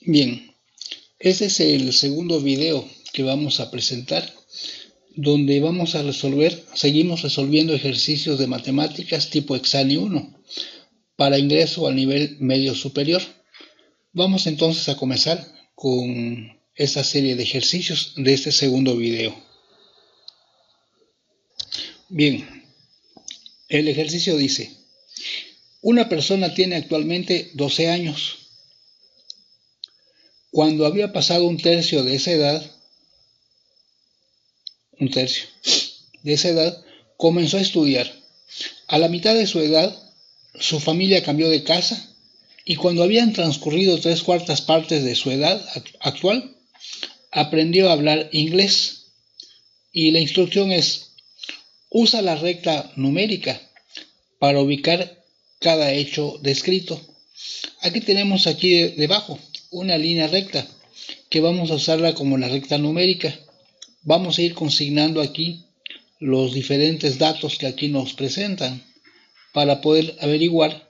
Bien, este es el segundo video que vamos a presentar, donde vamos a seguimos resolviendo ejercicios de matemáticas tipo Exani 1 para ingreso al nivel medio superior. Vamos entonces a comenzar con esta serie de ejercicios de este segundo video. Bien, el ejercicio dice: una persona tiene actualmente 12 años. Cuando había pasado un tercio de esa edad, comenzó a estudiar. A la mitad de su edad, su familia cambió de casa y cuando habían transcurrido 3/4 partes de su edad actual, aprendió a hablar inglés. Y la instrucción es: usa la recta numérica para ubicar cada hecho descrito. Aquí tenemos debajo una línea recta que vamos a usarla como la recta numérica. Vamos a ir consignando aquí los diferentes datos que aquí nos presentan para poder averiguar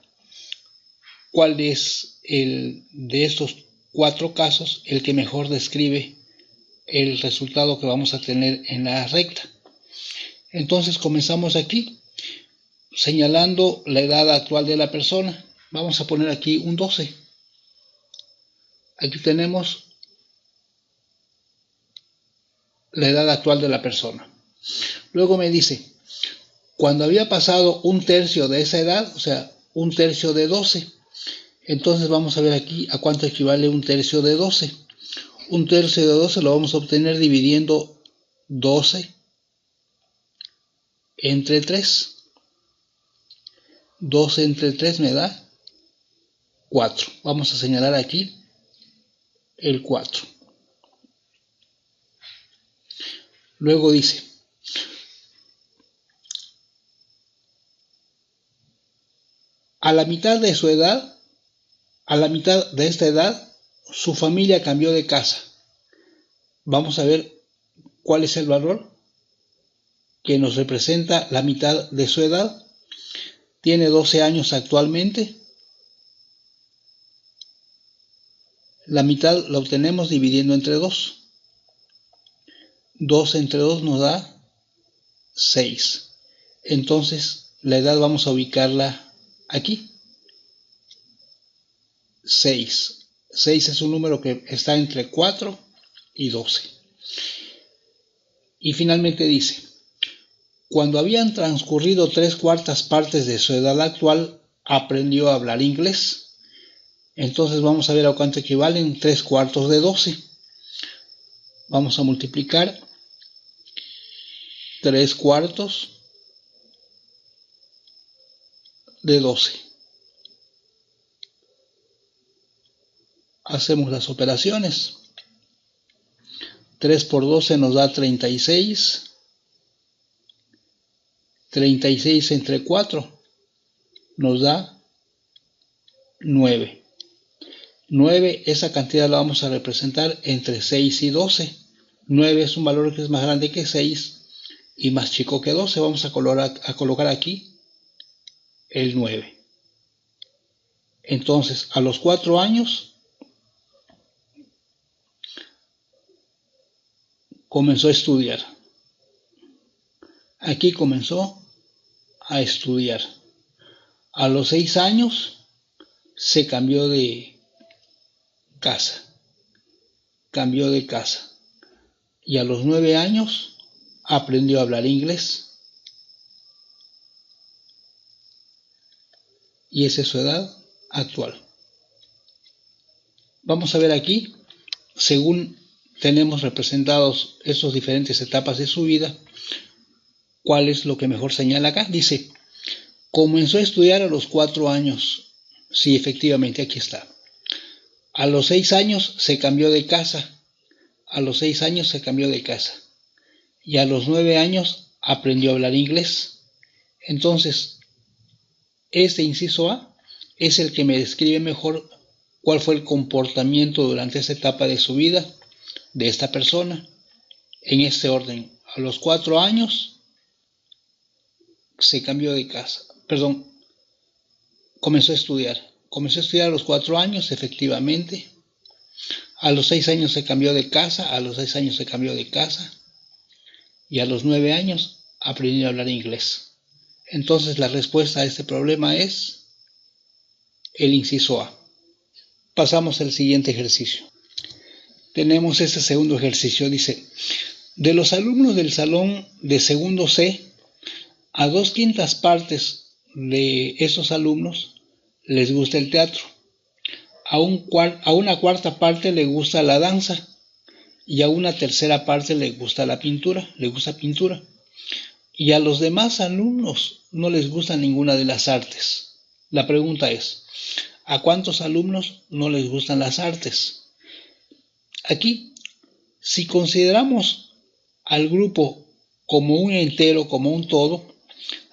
cuál es el de estos 4 casos el que mejor describe el resultado que vamos a tener en la recta. Entonces comenzamos aquí señalando la edad actual de la persona. Vamos a poner aquí un 12. Aquí tenemos la edad actual de la persona. Luego me dice, cuando había pasado un tercio de esa edad, o sea, un tercio de 12, entonces vamos a ver aquí a cuánto equivale un tercio de 12. Un tercio de 12 lo vamos a obtener dividiendo 12 entre 3. 12 entre 3 me da 4. Vamos a señalar aquí el 4. Luego dice, a la mitad de esta edad, su familia cambió de casa. Vamos a ver cuál es el valor que nos representa la mitad de su edad. Tiene 12 años actualmente. La mitad la obtenemos dividiendo entre 2. 2 entre 2 nos da 6. Entonces, la edad vamos a ubicarla aquí. 6. 6 es un número que está entre 4 y 12. Y finalmente dice, cuando habían transcurrido 3/4 partes de su edad actual, aprendió a hablar inglés. Entonces vamos a ver a cuánto equivalen 3/4 de 12. Vamos a multiplicar 3/4 de 12. Hacemos las operaciones. 3 por 12 nos da 36. 36 entre 4 nos da 9. 9, esa cantidad la vamos a representar entre 6 y 12. 9 es un valor que es más grande que 6 y más chico que 12. Vamos a colocar aquí el 9. Entonces, a los 4 años comenzó a estudiar. Aquí comenzó a estudiar. A los 6 años se cambió de casa. Y a los 9 años aprendió a hablar inglés. Y esa es su edad actual. Vamos a ver aquí, según tenemos representados esas diferentes etapas de su vida, cuál es lo que mejor señala acá. Dice, comenzó a estudiar a los 4 años. Sí, efectivamente, aquí está. A los 6 años se cambió de casa. Y a los 9 años aprendió a hablar inglés. Entonces, este inciso A es el que me describe mejor cuál fue el comportamiento durante esta etapa de su vida de esta persona. En este orden, a los 4 años se cambió de casa. Comenzó a estudiar. A los 4 años, efectivamente. A los 6 años se cambió de casa, a los 6 años se cambió de casa y a los 9 años aprendió a hablar inglés. Entonces la respuesta a este problema es el inciso A. Pasamos al siguiente ejercicio. Tenemos este segundo ejercicio, dice, de los alumnos del salón de segundo C, a 2/5 partes de esos alumnos les gusta el teatro, a una cuarta parte le gusta la danza y a una tercera parte le gusta la pintura, y a los demás alumnos no les gusta ninguna de las artes. La pregunta es, ¿a cuántos alumnos no les gustan las artes? Aquí, si consideramos al grupo como un entero, como un todo,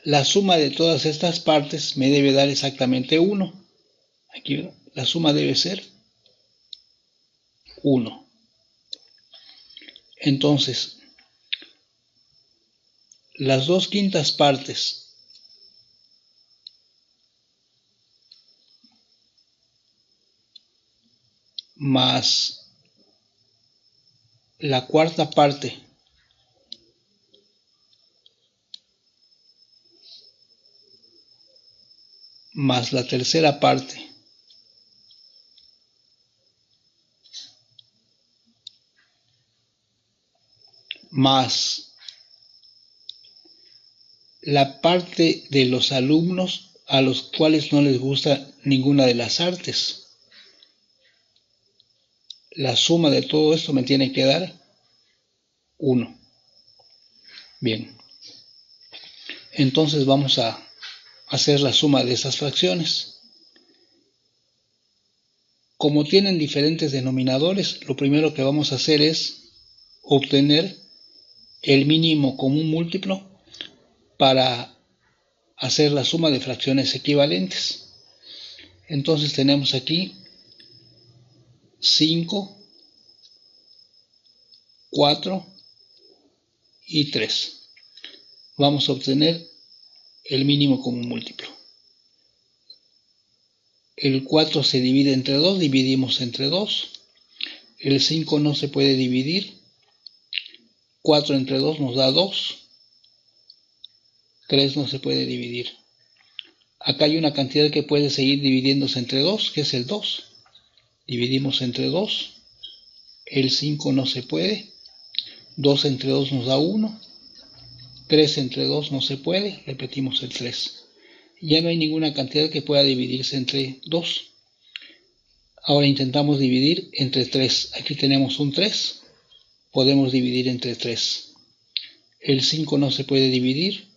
la suma de todas estas partes me debe dar exactamente 1. Aquí la suma debe ser 1. Entonces, las 2/5 partes más la cuarta parte más la tercera parte más la parte de los alumnos a los cuales no les gusta ninguna de las artes. La suma de todo esto me tiene que dar 1. Bien. Entonces vamos a hacer la suma de esas fracciones. Como tienen diferentes denominadores, lo primero que vamos a hacer es obtener el mínimo común múltiplo para hacer la suma de fracciones equivalentes. Entonces tenemos aquí 5, 4 y 3. Vamos a obtener el mínimo común múltiplo. El 4 se divide entre 2, dividimos entre 2. El 5 no se puede dividir. 4 entre 2 nos da 2. 3 no se puede dividir. Acá hay una cantidad que puede seguir dividiéndose entre 2, que es el 2. Dividimos entre 2. El 5 no se puede. 2 entre 2 nos da 1. 3 entre 2 no se puede. Repetimos el 3. Ya no hay ninguna cantidad que pueda dividirse entre 2. Ahora intentamos dividir entre 3. Aquí tenemos un 3. Podemos dividir entre 3. El 5 no se puede dividir.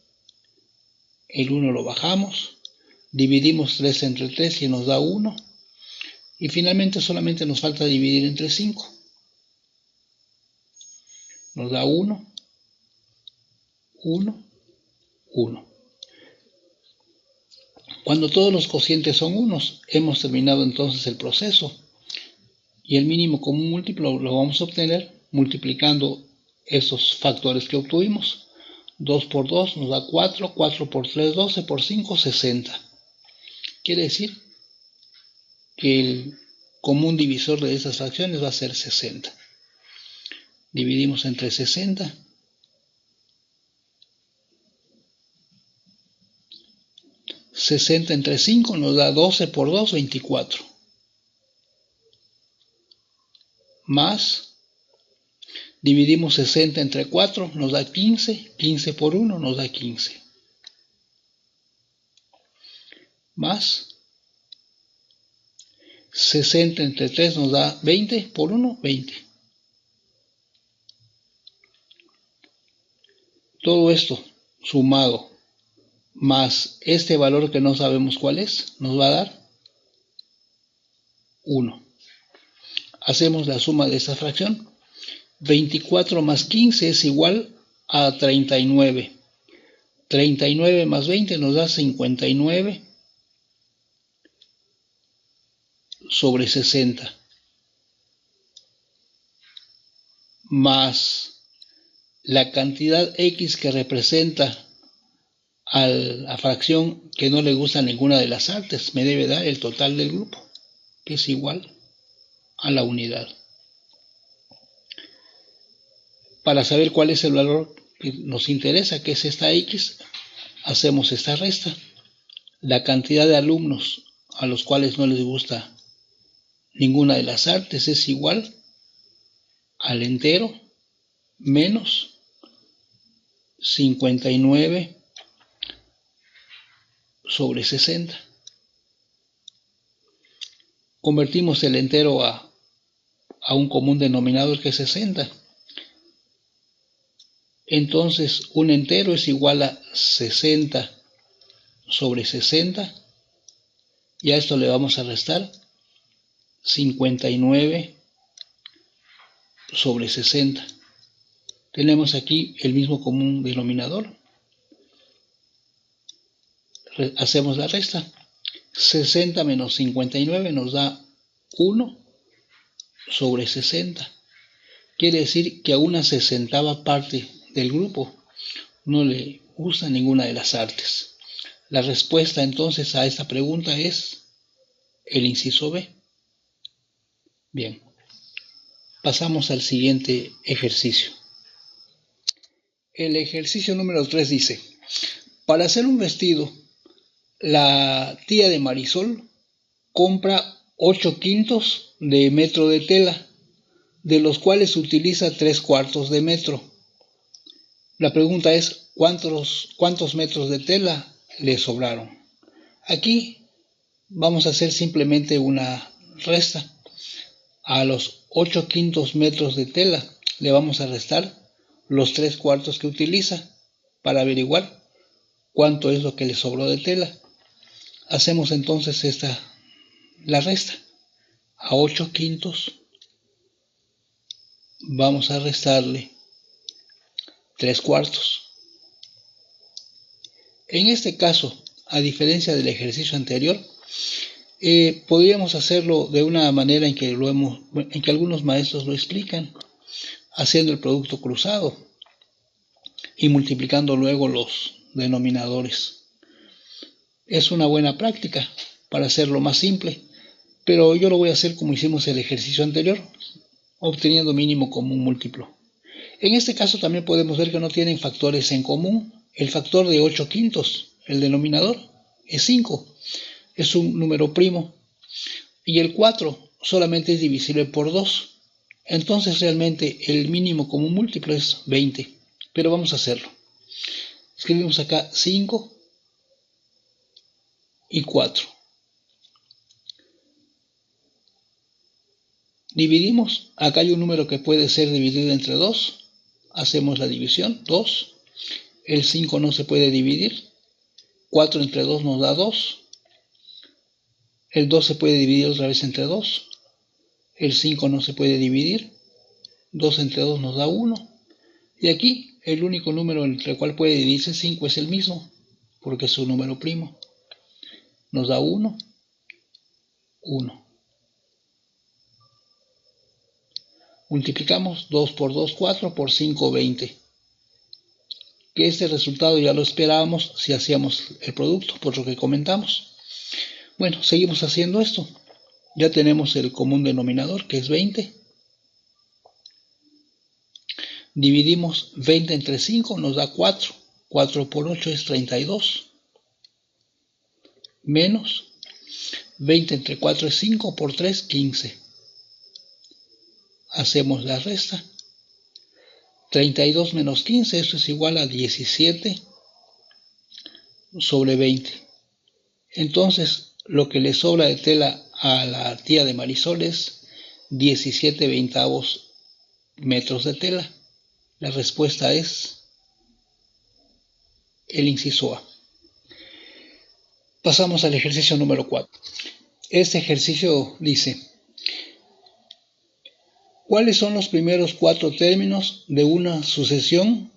El 1 lo bajamos. Dividimos 3 entre 3 y nos da 1. Y finalmente solamente nos falta dividir entre 5. Nos da 1, 1, 1. Cuando todos los cocientes son unos, hemos terminado entonces el proceso. Y el mínimo común múltiplo lo vamos a obtener multiplicando esos factores que obtuvimos. 2 por 2 nos da 4, 4 por 3, 12, por 5, 60. Quiere decir que el común divisor de esas fracciones va a ser 60. Dividimos entre 60. 60 entre 5 nos da 12 por 2, 24. Más, dividimos 60 entre 4, nos da 15. 15 por 1 nos da 15. Más, 60 entre 3 nos da 20 por 1, 20. Todo esto sumado más este valor que no sabemos cuál es, nos va a dar 1. Hacemos la suma de esta fracción. 24 más 15 es igual a 39. 39 más 20 nos da 59 sobre 60. Más la cantidad X que representa a la fracción que no le gusta ninguna de las artes, me debe dar el total del grupo, que es igual a la unidad. Para saber cuál es el valor que nos interesa, que es esta X, hacemos esta resta. La cantidad de alumnos a los cuales no les gusta ninguna de las artes es igual al entero menos 59 sobre 60. Convertimos el entero a un común denominador que es 60. Entonces, un entero es igual a 60 sobre 60. Y a esto le vamos a restar 59 sobre 60. Tenemos aquí el mismo común denominador. Hacemos la resta. 60 menos 59 nos da 1 sobre 60. Quiere decir que a una sesentava parte del grupo no le gusta ninguna de las artes. La respuesta entonces a esta pregunta es el inciso B. Bien, pasamos al siguiente ejercicio. El ejercicio número 3 dice: para hacer un vestido, la tía de Marisol compra 8 quintos de metro de tela, de los cuales utiliza 3/4 de metro. La pregunta es, ¿cuántos metros de tela le sobraron? Aquí vamos a hacer simplemente una resta. A los 8 quintos metros de tela le vamos a restar los 3/4 que utiliza para averiguar cuánto es lo que le sobró de tela. Hacemos entonces la resta. A 8 quintos vamos a restarle 3/4. En este caso, a diferencia del ejercicio anterior, podríamos hacerlo de una manera en que algunos maestros lo explican, haciendo el producto cruzado y multiplicando luego los denominadores. Es una buena práctica para hacerlo más simple, pero yo lo voy a hacer como hicimos el ejercicio anterior, obteniendo mínimo común múltiplo. En este caso también podemos ver que no tienen factores en común. El factor de 8 quintos, el denominador, es 5. Es un número primo. Y el 4 solamente es divisible por 2. Entonces realmente el mínimo común múltiplo es 20. Pero vamos a hacerlo. Escribimos acá 5 y 4. Dividimos. Acá hay un número que puede ser dividido entre 2. Hacemos la división, 2. El 5 no se puede dividir. 4 entre 2 nos da 2. El 2 se puede dividir otra vez entre 2. El 5 no se puede dividir. 2 entre 2 nos da 1. Y aquí el único número entre el cual puede dividirse 5 es el mismo, porque es un número primo. Nos da 1, 1. Multiplicamos 2 por 2, 4, por 5, 20. Que este resultado ya lo esperábamos si hacíamos el producto, por lo que comentamos. Bueno, seguimos haciendo esto. Ya tenemos el común denominador, que es 20. Dividimos 20 entre 5, nos da 4. 4 por 8 es 32. Menos 20 entre 4 es 5, por 3, 15. Hacemos la resta. 32 menos 15, eso es igual a 17 sobre 20. Entonces, lo que le sobra de tela a la tía de Marisol es 17 veintavos metros de tela. La respuesta es el inciso A. Pasamos al ejercicio número 4. Este ejercicio dice: ¿cuáles son los primeros 4 términos de una sucesión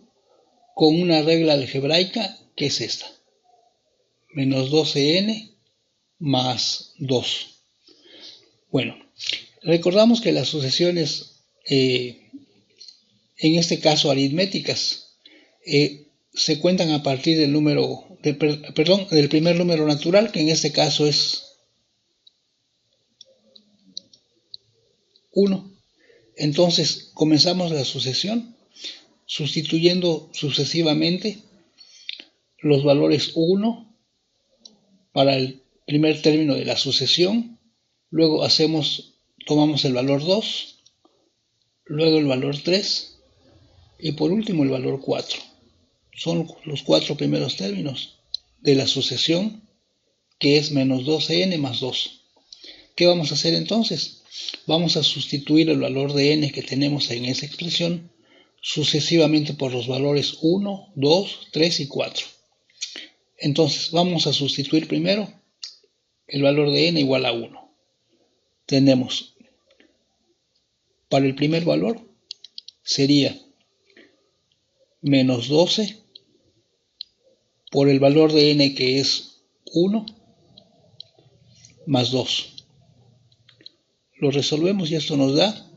con una regla algebraica que es esta? Menos 12n más 2. Bueno, recordamos que las sucesiones, en este caso aritméticas, se cuentan a partir del del primer número natural, que en este caso es 1. Entonces comenzamos la sucesión sustituyendo sucesivamente los valores 1 para el primer término de la sucesión, luego tomamos el valor 2, luego el valor 3 y por último el valor 4. Son los 4 primeros términos de la sucesión, que es menos 12n más 2. ¿Qué vamos a hacer entonces? Vamos a sustituir el valor de n que tenemos en esa expresión sucesivamente por los valores 1, 2, 3 y 4. Entonces vamos a sustituir primero el valor de n igual a 1. Tenemos, para el primer valor sería menos 12 por el valor de n que es 1 más 2. Lo resolvemos y esto nos da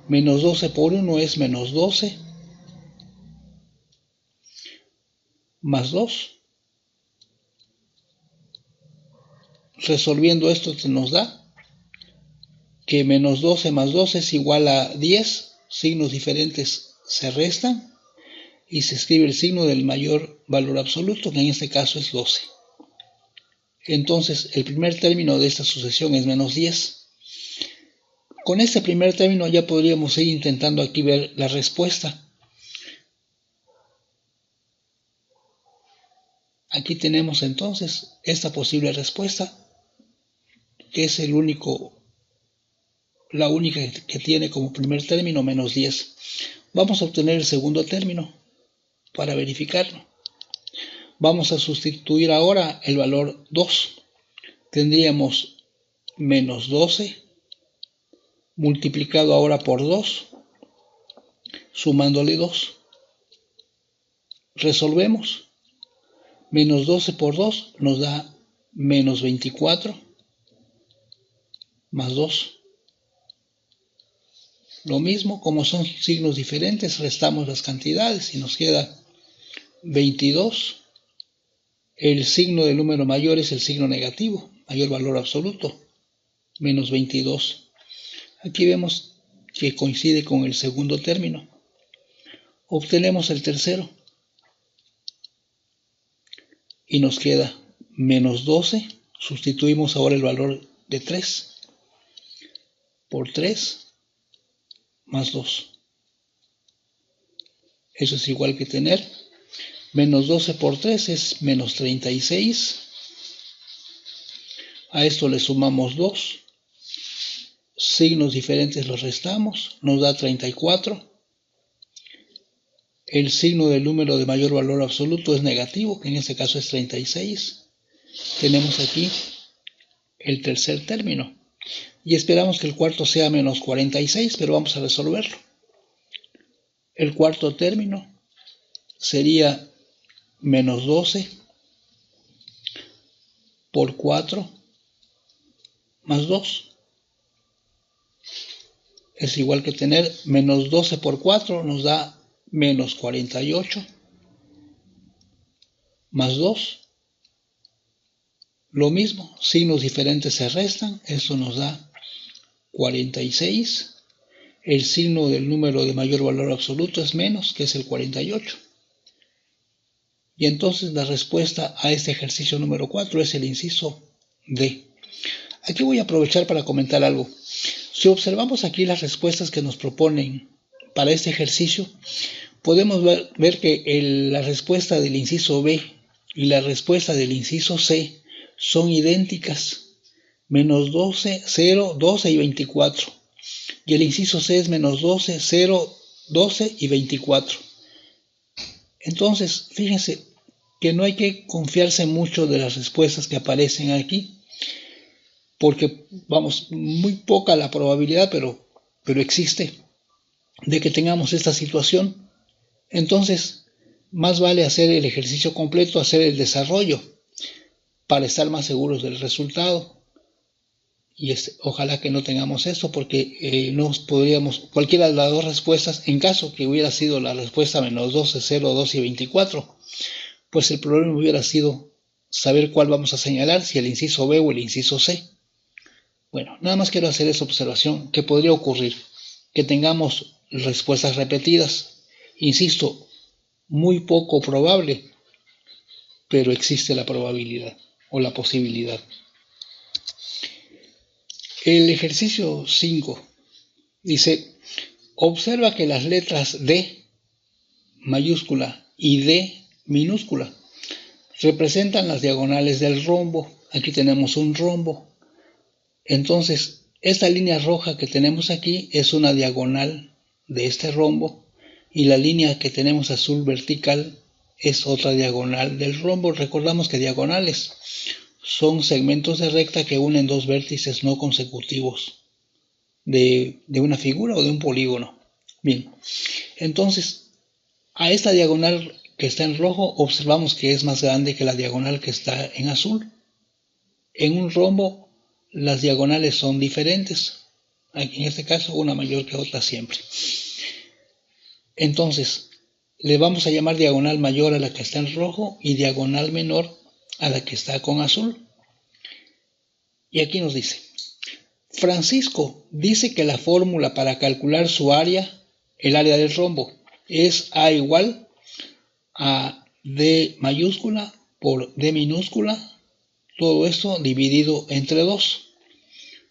menos 12 por 1 es menos 12 más 2. Resolviendo esto nos da que menos 12 más 12 es igual a 10. Signos diferentes se restan y se escribe el signo del mayor valor absoluto, que en este caso es 12. Entonces el primer término de esta sucesión es menos 10. Con este primer término ya podríamos ir intentando aquí ver la respuesta. Aquí tenemos entonces esta posible respuesta, que es la única que tiene como primer término menos 10. Vamos a obtener el segundo término para verificarlo. Vamos a sustituir ahora el valor 2. Tendríamos menos 12 multiplicado ahora por 2, sumándole 2. Resolvemos. Menos 12 por 2 nos da menos 24 más 2. Lo mismo, como son signos diferentes, restamos las cantidades y nos queda 22. El signo del número mayor es el signo negativo, mayor valor absoluto, menos 22. Aquí vemos que coincide con el segundo término. Obtenemos el tercero y nos queda menos 12. Sustituimos ahora el valor de 3 por 3 más 2. Eso es igual que tener menos 12 por 3 es menos 36. A esto le sumamos 2. Signos diferentes los restamos. Nos da 34. El signo del número de mayor valor absoluto es negativo, que en este caso es 36. Tenemos aquí el tercer término. Y esperamos que el cuarto sea menos 46, pero vamos a resolverlo. El cuarto término sería menos 12 por 4 más 2. Es igual que tener menos 12 por 4 nos da menos 48 más 2. Lo mismo, signos diferentes se restan, eso nos da 46. El signo del número de mayor valor absoluto es menos, que es el 48. Y entonces la respuesta a este ejercicio número 4 es el inciso D. Aquí voy a aprovechar para comentar algo. Si observamos aquí las respuestas que nos proponen para este ejercicio, podemos ver que la respuesta del inciso B y la respuesta del inciso C son idénticas. Menos 12, 0, 12 y 24. Y el inciso C es menos 12, 0, 12 y 24. Entonces, fíjense que no hay que confiarse mucho de las respuestas que aparecen aquí, porque, vamos, muy poca la probabilidad, pero existe, de que tengamos esta situación. Entonces, más vale hacer el ejercicio completo, hacer el desarrollo, para estar más seguros del resultado. Y ojalá que no tengamos esto, porque no podríamos, cualquiera de las dos respuestas, en caso que hubiera sido la respuesta menos 12, 0, 12 y 24, pues el problema hubiera sido saber cuál vamos a señalar, si el inciso B o el inciso C. Bueno, nada más quiero hacer esa observación, que podría ocurrir que tengamos respuestas repetidas. Insisto, muy poco probable, pero existe la probabilidad o la posibilidad. El ejercicio 5 dice, observa que las letras D mayúscula y D minúscula representan las diagonales del rombo. Aquí tenemos un rombo. Entonces, esta línea roja que tenemos aquí es una diagonal de este rombo y la línea que tenemos azul vertical es otra diagonal del rombo. Recordamos que diagonales son segmentos de recta que unen dos vértices no consecutivos de una figura o de un polígono. Bien, entonces a esta diagonal que está en rojo observamos que es más grande que la diagonal que está en azul. En un rombo las diagonales son diferentes. Aquí en este caso una mayor que otra siempre. Entonces le vamos a llamar diagonal mayor a la que está en rojo y diagonal menor a la que está con azul. Y aquí nos dice, Francisco dice que la fórmula para calcular su área, el área del rombo, es A igual a D mayúscula por D minúscula, todo esto dividido entre 2.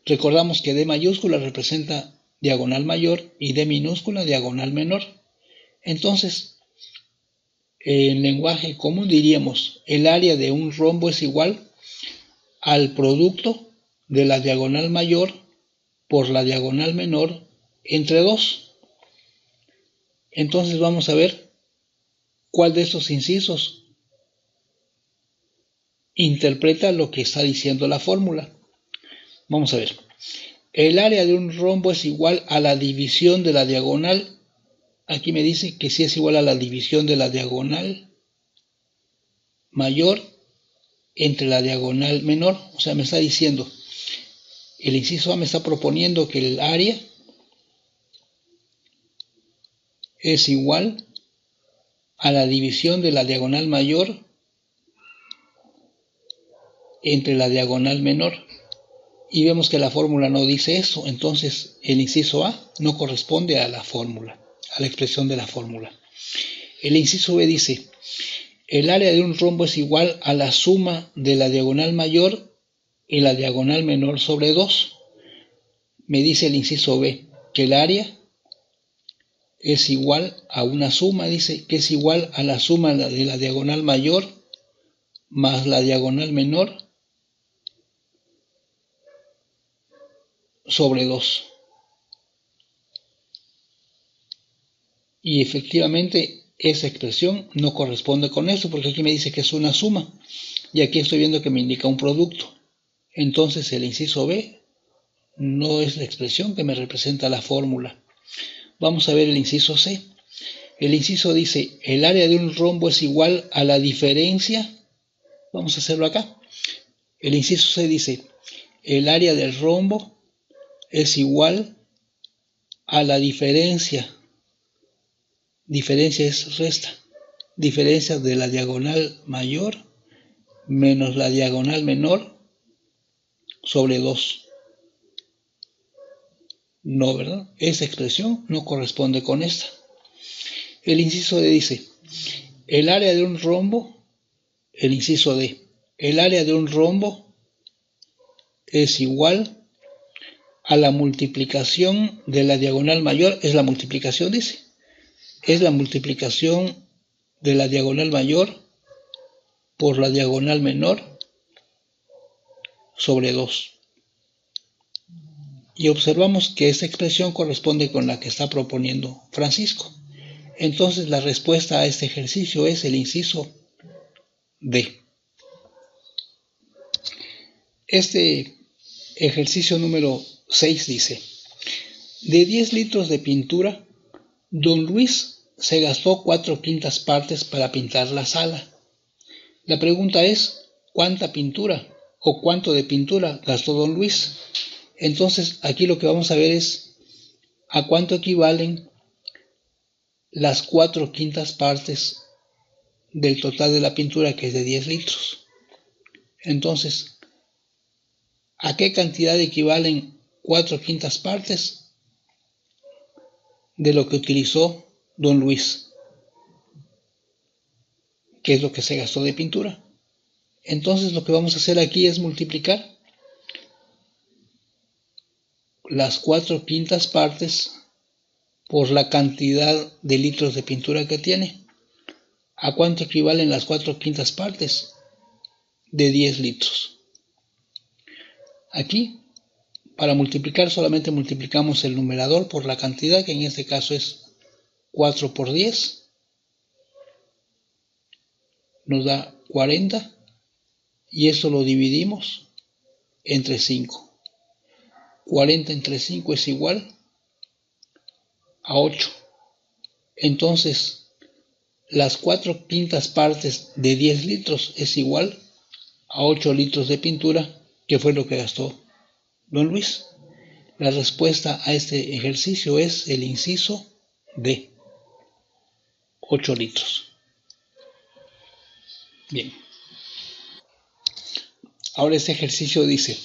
Recordamos que D mayúscula representa diagonal mayor y D minúscula diagonal menor. Entonces, en lenguaje común diríamos, el área de un rombo es igual al producto de la diagonal mayor por la diagonal menor entre 2. Entonces vamos a ver cuál de estos incisos interpreta lo que está diciendo la fórmula. Vamos a ver. El área de un rombo es igual a la división de la diagonal. Aquí me dice que sí es igual a la división de la diagonal mayor entre la diagonal menor. O sea, me está diciendo, el inciso A me está proponiendo que el área es igual a la división de la diagonal mayor entre la diagonal menor. Y vemos que la fórmula no dice eso, entonces el inciso A no corresponde a la fórmula, a la expresión de la fórmula. El inciso B dice, el área de un rombo es igual a la suma de la diagonal mayor y la diagonal menor sobre 2. Me dice el inciso B que el área es igual a una suma, dice que es igual a la suma de la diagonal mayor más la diagonal menor sobre 2. Y efectivamente esa expresión no corresponde con esto, porque aquí me dice que es una suma y aquí estoy viendo que me indica un producto. Entonces el inciso B no es la expresión que me representa la fórmula. Vamos a ver el inciso C. El inciso dice, el área de un rombo es igual a la diferencia. Vamos a hacerlo acá. El inciso C dice, el área del rombo es igual a la diferencia. Diferencia es resta. Diferencia de la diagonal mayor menos la diagonal menor sobre 2. No, ¿verdad? Esa expresión no corresponde con esta. El inciso D dice, el área de un rombo, el inciso D, el área de un rombo es igual a la multiplicación de la diagonal mayor, es la multiplicación, dice, es la multiplicación de la diagonal mayor por la diagonal menor sobre 2. Y observamos que esta expresión corresponde con la que está proponiendo Francisco. Entonces la respuesta a este ejercicio es el inciso D. Este ejercicio número 6 dice, de 10 litros de pintura, don Luis se gastó 4/5 partes para pintar la sala. La pregunta es, ¿cuánta pintura o cuánto de pintura gastó don Luis? Entonces aquí lo que vamos a ver es a cuánto equivalen las 4/5 partes del total de la pintura, que es de 10 litros. Entonces, ¿A qué cantidad equivalen 4/5 partes de lo que utilizó don Luis? ¿Qué es lo que se gastó de pintura? Entonces lo que vamos a hacer aquí es multiplicar las 4/5 partes por la cantidad de litros de pintura que tiene. ¿A cuánto equivalen las 4/5 partes? De 10 litros. Aquí, para multiplicar, solamente multiplicamos el numerador por la cantidad, que en este caso es 4 por 10. Nos da 40. Y eso lo dividimos entre 5. 40 entre 5 es igual a 8. Entonces, las 4/5 partes de 10 litros es igual a 8 litros de pintura, que fue lo que gastó don Luis. La respuesta a este ejercicio es el inciso D, 8 litros. Bien. Ahora este ejercicio dice,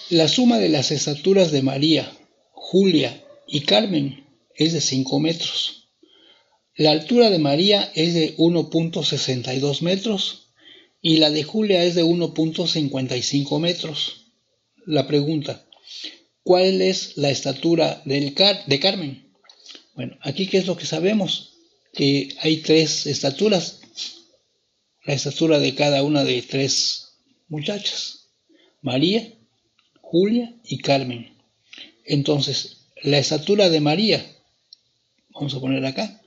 la suma de las estaturas de María, Julia y Carmen es de 5 metros. La altura de María es de 1.62 metros y la de Julia es de 1.55 metros. La pregunta, ¿cuál es la estatura de Carmen? Bueno, aquí ¿qué es lo que sabemos? Que hay 3 estaturas, la estatura de cada una de 3 muchachas, María, Julia y Carmen. Entonces, la estatura de María, vamos a poner acá,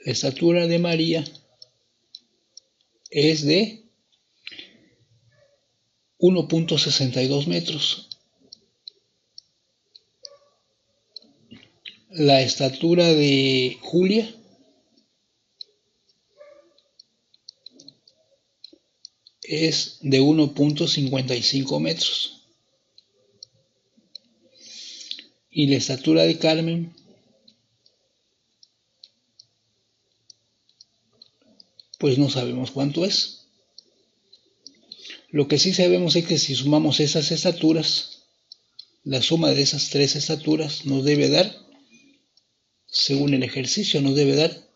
la estatura de María es de 1.62 metros. La estatura de Julia es de 1.55 metros. Y la estatura de Carmen pues no sabemos cuánto es. Lo que sí sabemos es que si sumamos esas estaturas, la suma de esas 3 estaturas nos debe dar, según el ejercicio, nos debe dar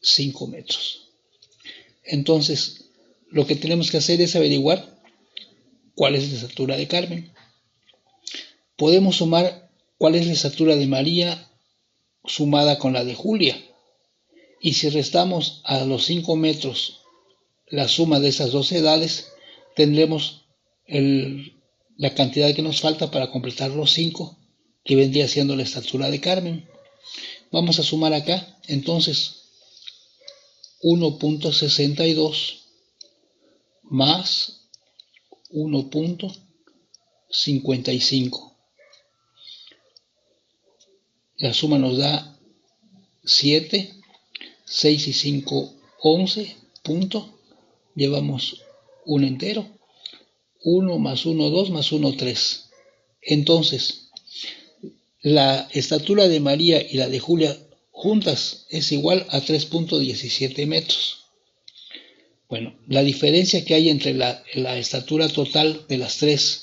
5 metros. Entonces, lo que tenemos que hacer es averiguar cuál es la estatura de Carmen. Podemos sumar cuál es la estatura de María sumada con la de Julia. Y si restamos a los 5 metros la suma de esas 2 edades, tendremos la cantidad que nos falta para completar los 5, que vendría siendo la estatura de Carmen. Vamos a sumar acá, entonces, 1.62 más 1.55. La suma nos da 7, 6 y 5, 11, punto. Llevamos un entero. 1 más 1, 2 más 1, 3. Entonces, la estatura de María y la de Julia juntas es igual a 3.17 metros. Bueno, la diferencia que hay entre la estatura total de las 3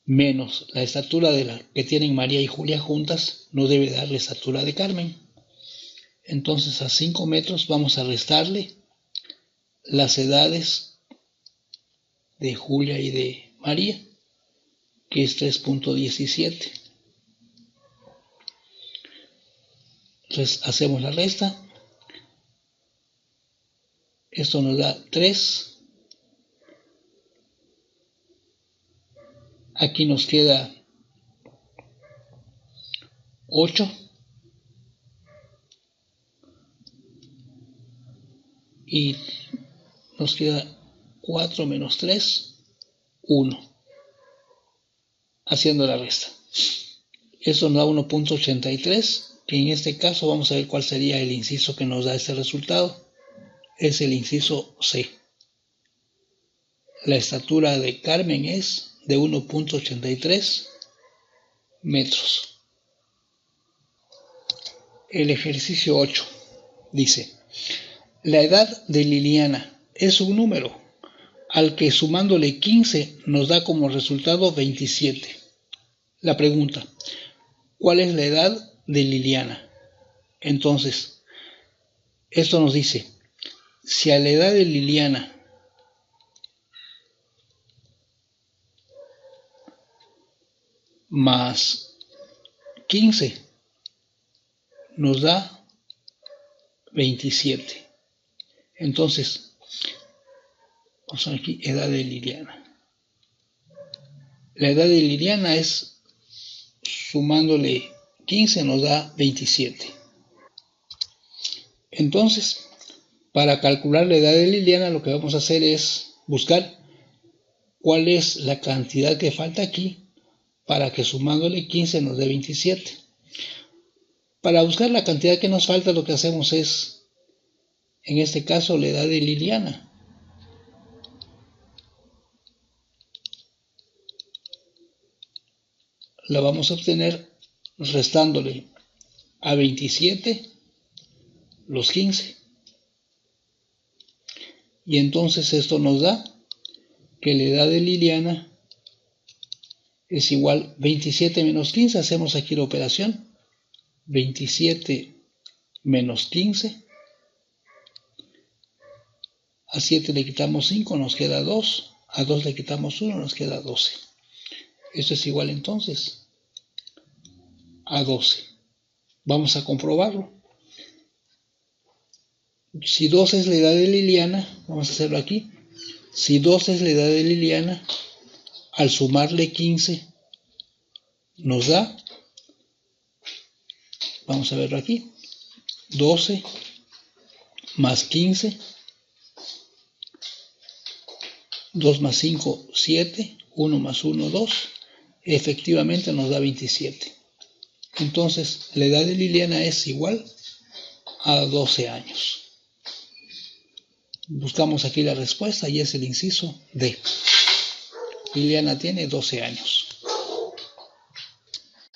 menos la estatura de la que tienen María y Julia juntas nos debe dar la estatura de Carmen. Entonces a 5 metros vamos a restarle las edades de Julia y de María, que es 3.17. Hacemos la resta. Esto nos da 3. Aquí nos queda 8. Y nos queda 4 menos 3, 1. Haciendo la resta. Eso nos da 1.83, que en este caso vamos a ver cuál sería el inciso que nos da este resultado. Es el inciso C. La estatura de Carmen es de 1.83 metros. El ejercicio 8 dice, la edad de Liliana es un número. al que sumándole 15 nos da como resultado 27. La pregunta, ¿cuál es la edad de Liliana? Entonces, esto nos dice, si a la edad de Liliana más 15 nos da 27. Entonces, vamos a ver aquí, edad de Liliana. La edad de Liliana es, sumándole 15 nos da 27. Entonces, para calcular la edad de Liliana, lo que vamos a hacer es buscar cuál es la cantidad que falta aquí para que sumándole 15 nos dé 27. Para buscar la cantidad que nos falta, lo que hacemos es, en este caso, la edad de Liliana. La vamos a obtener restándole a 27 los 15. Y entonces esto nos da que la edad de Liliana es igual 27 menos 15. Hacemos aquí la operación. 27 menos 15. A 7 le quitamos 5, nos queda 2. A 2 le quitamos 1, nos queda 12. Esto es igual entonces a 12. Vamos a comprobarlo. Si 2 es la edad de Liliana, vamos a hacerlo aquí. Si 2 es la edad de Liliana, al sumarle 15 nos da, vamos a verlo aquí, 12 más 15, 2 más 5, 7, 1 más 1, 2, efectivamente nos da 27. Entonces, la edad de Liliana es igual a 12 años. Buscamos aquí la respuesta y es el inciso D. Liliana tiene 12 años.